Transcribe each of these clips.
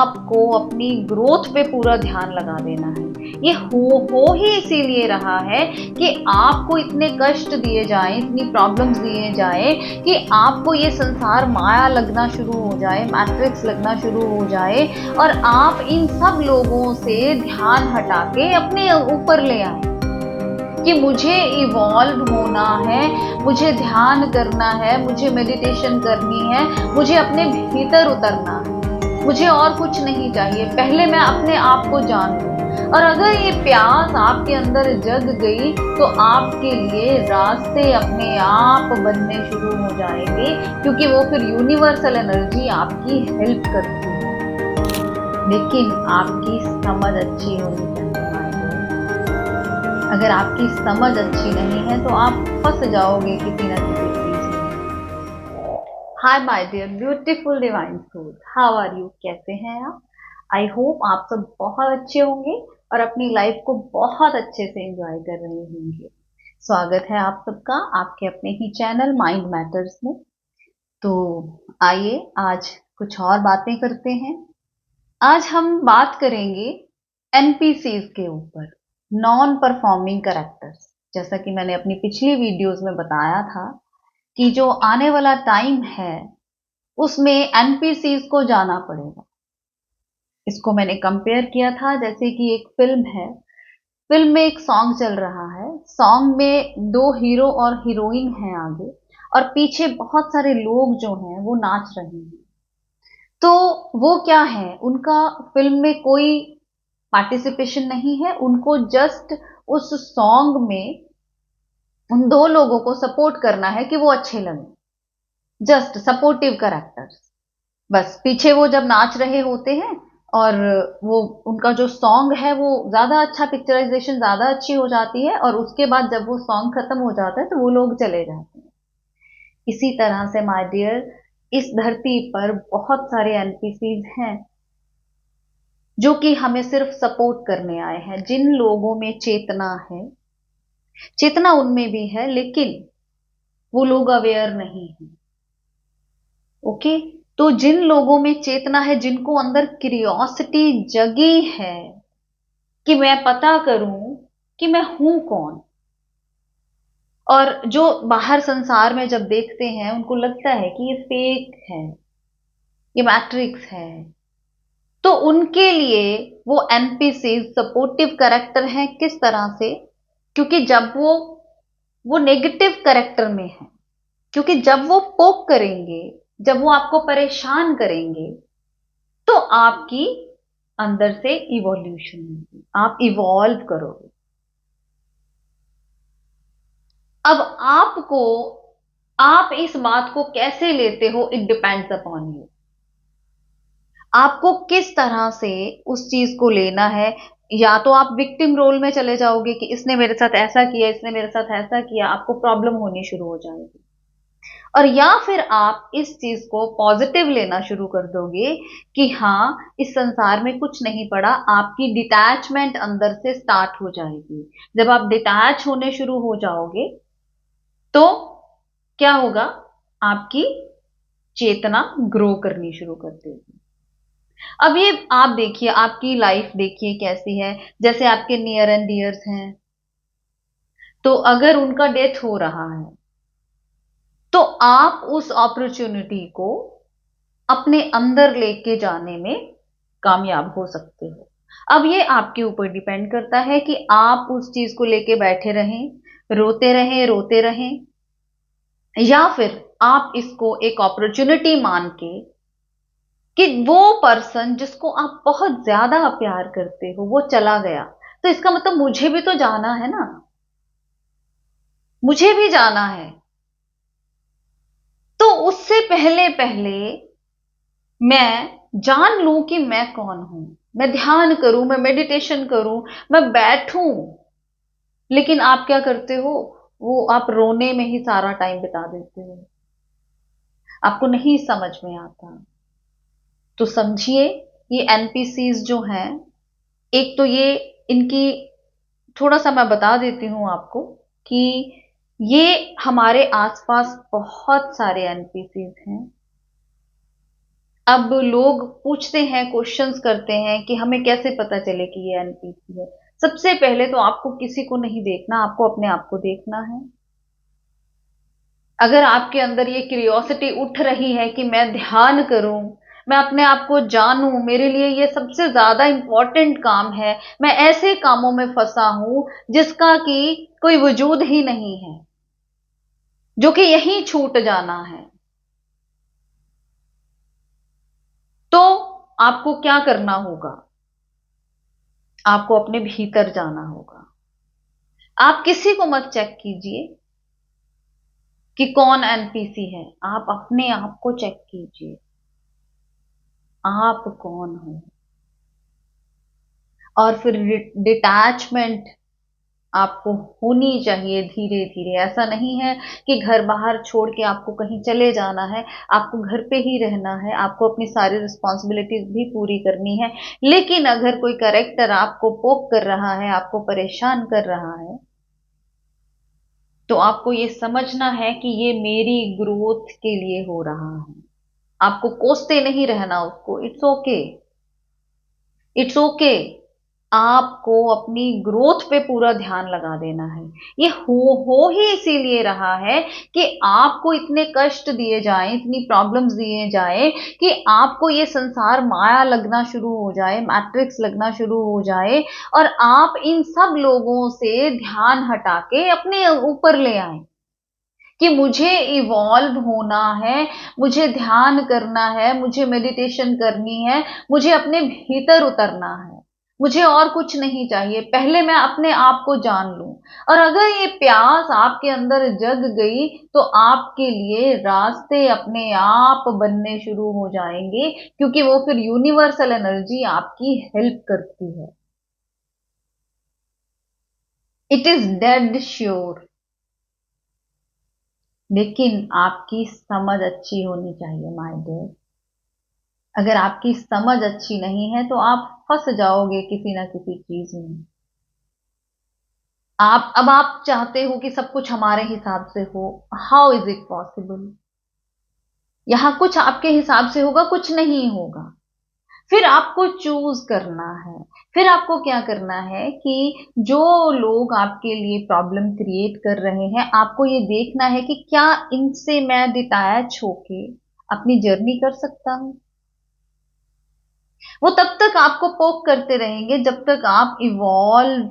आपको अपनी ग्रोथ पे पूरा ध्यान लगा देना है। ये हो ही इसीलिए रहा है कि आपको इतने कष्ट दिए जाएं, इतनी प्रॉब्लम्स दिए जाएं कि आपको ये संसार माया लगना शुरू हो जाए, मैट्रिक्स लगना शुरू हो जाए और आप इन सब लोगों से ध्यान हटा के अपने ऊपर ले आए कि मुझे इवॉल्व होना है, मुझे ध्यान करना है, मुझे मेडिटेशन करनी है, मुझे अपने भीतर उतरना है, मुझे और कुछ नहीं चाहिए। पहले मैं अपने आप को जान लूं। और अगर ये प्यास आपके अंदर जग गई तो आपके लिए रास्ते अपने आप बनने शुरू हो जाएंगे, क्योंकि वो फिर यूनिवर्सल एनर्जी आपकी हेल्प करती है। लेकिन आपकी समझ अच्छी होनी चाहिए। अगर आपकी समझ अच्छी नहीं है तो आप फंस जाओगे किसी न किसी चीज में। Hi my dear beautiful divine soul, how are you? कैसे हैं आप? आई होप आप सब बहुत अच्छे होंगे और अपनी लाइफ को बहुत अच्छे से एंजॉय कर रहे होंगे। स्वागत है आप सबका आपके अपने ही चैनल माइंड मैटर्स में। तो आइए आज कुछ और बातें करते हैं। आज हम बात करेंगे एनपीसीज के ऊपर, नॉन परफॉर्मिंग कैरेक्टर्स। जैसा कि मैंने अपनी पिछली वीडियोस में बताया था कि जो आने वाला टाइम है उसमें एनपीसीज को जाना पड़ेगा। इसको मैंने कंपेयर किया था जैसे कि एक फिल्म है, फिल्म में एक सॉन्ग चल रहा है, सॉन्ग में दो हीरो और हीरोइन हैं आगे और पीछे बहुत सारे लोग जो हैं वो नाच रहे हैं। तो वो क्या है, उनका फिल्म में कोई पार्टिसिपेशन नहीं है, उनको जस्ट उस सॉन्ग में उन दो लोगों को सपोर्ट करना है कि वो अच्छे लगे, जस्ट सपोर्टिव कैरेक्टर्स। बस पीछे वो जब नाच रहे होते हैं और वो उनका जो सॉन्ग है वो ज्यादा अच्छा, पिक्चराइजेशन ज्यादा अच्छी हो जाती है और उसके बाद जब वो सॉन्ग खत्म हो जाता है तो वो लोग चले जाते हैं। इसी तरह से माय डियर, इस धरती पर बहुत सारे एनपीसीज हैं जो कि हमें सिर्फ सपोर्ट करने आए हैं। जिन लोगों में चेतना है, चेतना उनमें भी है, लेकिन वो लोग अवेयर नहीं है। ओके, तो जिन लोगों में चेतना है, जिनको अंदर क्यूरियोसिटी जगी है कि मैं पता करूं कि मैं हूं कौन, और जो बाहर संसार में जब देखते हैं उनको लगता है कि ये फेक है, ये मैट्रिक्स है, तो उनके लिए वो एनपीसी सपोर्टिव कैरेक्टर हैं। किस तरह से? क्योंकि जब वो नेगेटिव कैरेक्टर में है, क्योंकि जब वो पोक करेंगे, जब वो आपको परेशान करेंगे तो आपकी अंदर से इवोल्यूशन होगी, आप इवॉल्व करोगे। अब आपको, आप इस बात को कैसे लेते हो, इट डिपेंड्स अपॉन यू। आपको किस तरह से उस चीज को लेना है। या तो आप विक्टिम रोल में चले जाओगे कि इसने मेरे साथ ऐसा किया, इसने मेरे साथ ऐसा किया, आपको प्रॉब्लम होनी शुरू हो जाएगी। और या फिर आप इस चीज को पॉजिटिव लेना शुरू कर दोगे कि हाँ, इस संसार में कुछ नहीं पड़ा, आपकी डिटैचमेंट अंदर से स्टार्ट हो जाएगी। जब आप डिटैच होने शुरू हो जाओगे तो क्या होगा, आपकी चेतना ग्रो करनी शुरू कर देगी। अब ये आप देखिए, आपकी लाइफ देखिए कैसी है। जैसे आपके नियर एंड डियर्स हैं, तो अगर उनका डेथ हो रहा है तो आप उस अपॉर्चुनिटी को अपने अंदर लेके जाने में कामयाब हो सकते हो। अब ये आपके ऊपर डिपेंड करता है कि आप उस चीज को लेके बैठे रहें, रोते रहें, रोते रहें, या फिर आप इसको एक अपॉर्चुनिटी मान के कि वो पर्सन जिसको आप बहुत ज्यादा प्यार करते हो वो चला गया, तो इसका मतलब मुझे भी तो जाना है ना, मुझे भी जाना है। तो उससे पहले पहले मैं जान लूं कि मैं कौन हूं, मैं ध्यान करूं, मैं मेडिटेशन करूं, मैं बैठूं। लेकिन आप क्या करते हो, वो आप रोने में ही सारा टाइम बिता देते हो, आपको नहीं समझ में आता। तो समझिए, ये एनपीसीज जो हैं, एक तो ये, इनकी थोड़ा सा मैं बता देती हूं आपको कि ये हमारे आसपास बहुत सारे एनपीसीज हैं। अब लोग पूछते हैं, क्वेश्चंस करते हैं कि हमें कैसे पता चले कि ये एनपीसी है। सबसे पहले तो आपको किसी को नहीं देखना, आपको अपने आप को देखना है। अगर आपके अंदर ये क्यूरियोसिटी उठ रही है कि मैं ध्यान करूं, मैं अपने आप को जानूं, मेरे लिए ये सबसे ज्यादा इंपॉर्टेंट काम है, मैं ऐसे कामों में फंसा हूं जिसका कि कोई वजूद ही नहीं है, जो कि यहीं छूट जाना है, तो आपको क्या करना होगा? आपको अपने भीतर जाना होगा। आप किसी को मत चेक कीजिए कि कौन एनपीसी है, आप अपने आप को चेक कीजिए, आप कौन हो। और फिर डिटैचमेंट आपको होनी चाहिए धीरे धीरे। ऐसा नहीं है कि घर बाहर छोड़ के आपको कहीं चले जाना है, आपको घर पे ही रहना है, आपको अपनी सारी रिस्पॉन्सिबिलिटीज भी पूरी करनी है। लेकिन अगर कोई कैरेक्टर आपको पोक कर रहा है, आपको परेशान कर रहा है, तो आपको ये समझना है कि ये मेरी ग्रोथ के लिए हो रहा है। आपको कोसते नहीं रहना उसको, इट्स ओके, इट्स ओके। आपको अपनी ग्रोथ पे पूरा ध्यान लगा देना है। ये हो ही इसीलिए रहा है कि आपको इतने कष्ट दिए जाएं, इतनी प्रॉब्लम्स दिए जाएं कि आपको ये संसार माया लगना शुरू हो जाए, मैट्रिक्स लगना शुरू हो जाए, और आप इन सब लोगों से ध्यान हटा के अपने ऊपर ले आए कि मुझे इवॉल्व होना है, मुझे ध्यान करना है, मुझे मेडिटेशन करनी है, मुझे अपने भीतर उतरना है, मुझे और कुछ नहीं चाहिए। पहले मैं अपने आप को जान लूं। और अगर ये प्यास आपके अंदर जग गई तो आपके लिए रास्ते अपने आप बनने शुरू हो जाएंगे, क्योंकि वो फिर यूनिवर्सल एनर्जी आपकी हेल्प करती है। It is dead sure. लेकिन आपकी समझ अच्छी होनी चाहिए माय डियर। अगर आपकी समझ अच्छी नहीं है तो आप फंस जाओगे किसी ना किसी चीज में। आप चाहते हो कि सब कुछ हमारे हिसाब से हो। How is it possible? यहां कुछ आपके हिसाब से होगा, कुछ नहीं होगा। फिर आपको चूज करना है। फिर आपको क्या करना है कि जो लोग आपके लिए प्रॉब्लम क्रिएट कर रहे हैं, आपको ये देखना है कि क्या इनसे मैं डिटैच होके अपनी जर्नी कर सकता हूं। वो तब तक आपको पोक करते रहेंगे जब तक आप इवॉल्व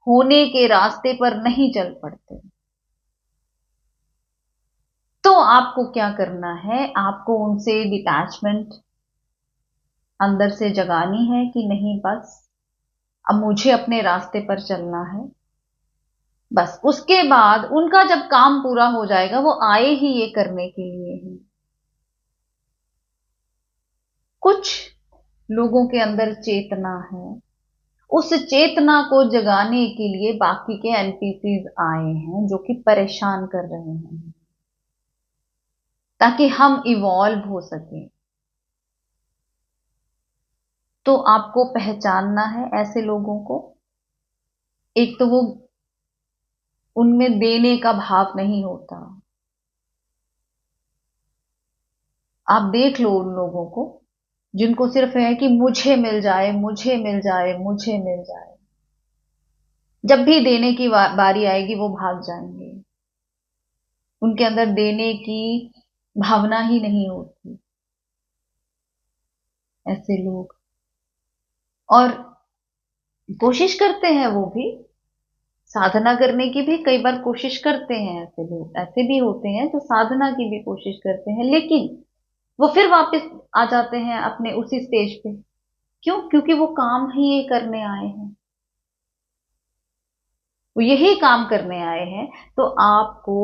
होने के रास्ते पर नहीं चल पड़ते। तो आपको क्या करना है? आपको उनसे डिटैचमेंट अंदर से जगानी है कि नहीं, बस अब मुझे अपने रास्ते पर चलना है। बस उसके बाद उनका जब काम पूरा हो जाएगा, वो आए ही ये करने के लिए ही। कुछ लोगों के अंदर चेतना है, उस चेतना को जगाने के लिए बाकी के एनपीसीज आए हैं जो कि परेशान कर रहे हैं, ताकि हम इवॉल्व हो सके। तो आपको पहचानना है ऐसे लोगों को। एक तो वो, उनमें देने का भाव नहीं होता। आप देख लो उन लोगों को जिनको सिर्फ है कि मुझे मिल जाए, मुझे मिल जाए, मुझे मिल जाए। जब भी देने की बारी आएगी वो भाग जाएंगे। उनके अंदर देने की भावना ही नहीं होती, ऐसे लोग। और कोशिश करते हैं वो भी, साधना करने की भी कई बार कोशिश करते हैं। ऐसे लोग ऐसे भी होते हैं जो साधना की भी कोशिश करते हैं, लेकिन वो फिर वापस आ जाते हैं अपने उसी स्टेज पे। क्यों? क्योंकि वो काम ही ये करने आए हैं, वो यही काम करने आए हैं। तो आपको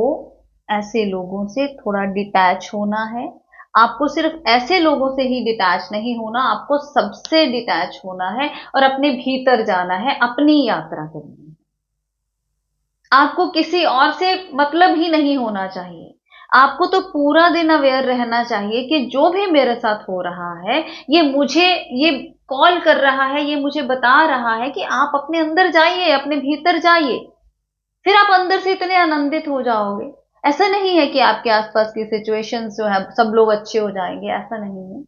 ऐसे लोगों से थोड़ा डिटैच होना है। आपको सिर्फ ऐसे लोगों से ही डिटैच नहीं होना, आपको सबसे डिटैच होना है और अपने भीतर जाना है, अपनी यात्रा करनी है। आपको किसी और से मतलब ही नहीं होना चाहिए। आपको तो पूरा दिन अवेयर रहना चाहिए कि जो भी मेरे साथ हो रहा है, ये मुझे, ये कॉल कर रहा है, ये मुझे बता रहा है कि आप अपने अंदर जाइए, अपने भीतर जाइए। फिर आप अंदर से इतने आनंदित हो जाओगे। ऐसा नहीं है कि आपके आसपास की सिचुएशंस जो है सब लोग अच्छे हो जाएंगे, ऐसा नहीं है।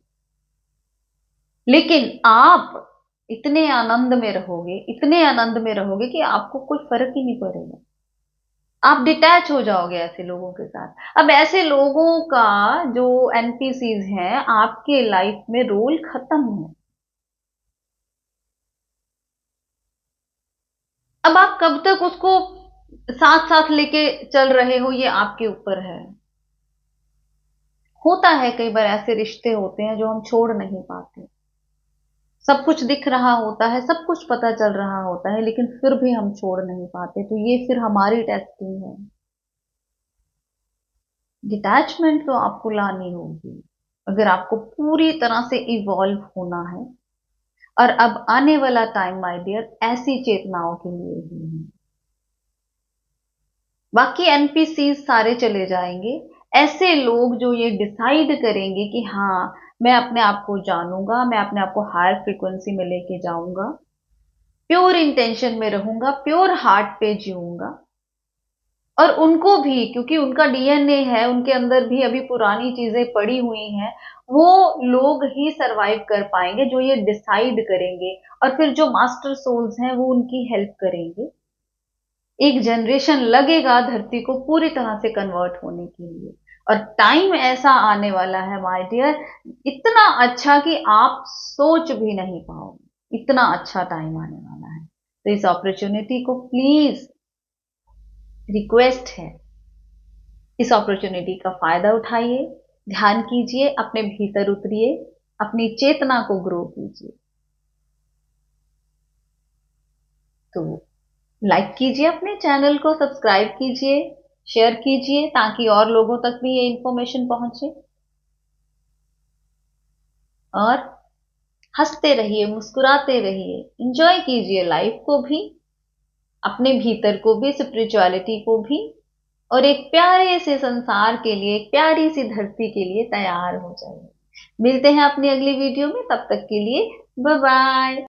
लेकिन आप इतने आनंद में रहोगे, इतने आनंद में रहोगे कि आपको कोई फर्क ही नहीं पड़ेगा। आप डिटैच हो जाओगे ऐसे लोगों के साथ। अब ऐसे लोगों का जो एनपीसीज हैं आपके लाइफ में रोल खत्म है। अब आप कब तक उसको साथ साथ लेके चल रहे हो ये आपके ऊपर है। होता है कई बार ऐसे रिश्ते होते हैं जो हम छोड़ नहीं पाते। सब कुछ दिख रहा होता है, सब कुछ पता चल रहा होता है, लेकिन फिर भी हम छोड़ नहीं पाते, तो ये फिर हमारी टेस्टिंग है। डिटैचमेंट तो आपको लानी होगी अगर आपको पूरी तरह से इवॉल्व होना है। और अब आने वाला टाइम माय डियर ऐसी चेतनाओं के लिए ही है। बाकी एनपीसी सारे चले जाएंगे। ऐसे लोग जो ये डिसाइड करेंगे कि हाँ मैं अपने आप को जानूंगा, मैं अपने आप को हायर फ्रीक्वेंसी में लेके जाऊंगा, प्योर इंटेंशन में रहूंगा, प्योर हार्ट पे जीऊंगा। और उनको भी, क्योंकि उनका डीएनए है, उनके अंदर भी अभी पुरानी चीजें पड़ी हुई हैं, वो लोग ही सरवाइव कर पाएंगे जो ये डिसाइड करेंगे। और फिर जो मास्टर सोल्स हैं वो उनकी हेल्प करेंगे। एक जनरेशन लगेगा धरती को पूरी तरह से कन्वर्ट होने के लिए। और टाइम ऐसा आने वाला है माय डियर, इतना अच्छा कि आप सोच भी नहीं पाओगे, इतना अच्छा टाइम आने वाला है। तो इस अपॉर्चुनिटी को प्लीज, रिक्वेस्ट है, इस अपॉर्चुनिटी का फायदा उठाइए, ध्यान कीजिए, अपने भीतर उतरिए, अपनी चेतना को ग्रो कीजिए। तो लाइक कीजिए, अपने चैनल को सब्सक्राइब कीजिए, शेयर कीजिए ताकि और लोगों तक भी ये इंफॉर्मेशन पहुंचे। और हंसते रहिए, मुस्कुराते रहिए, इंजॉय कीजिए लाइफ को भी, अपने भीतर को भी, स्पिरिचुअलिटी को भी। और एक प्यारे से संसार के लिए, एक प्यारी सी धरती के लिए तैयार हो जाइए। मिलते हैं अपनी अगली वीडियो में, तब तक के लिए बाय बाय।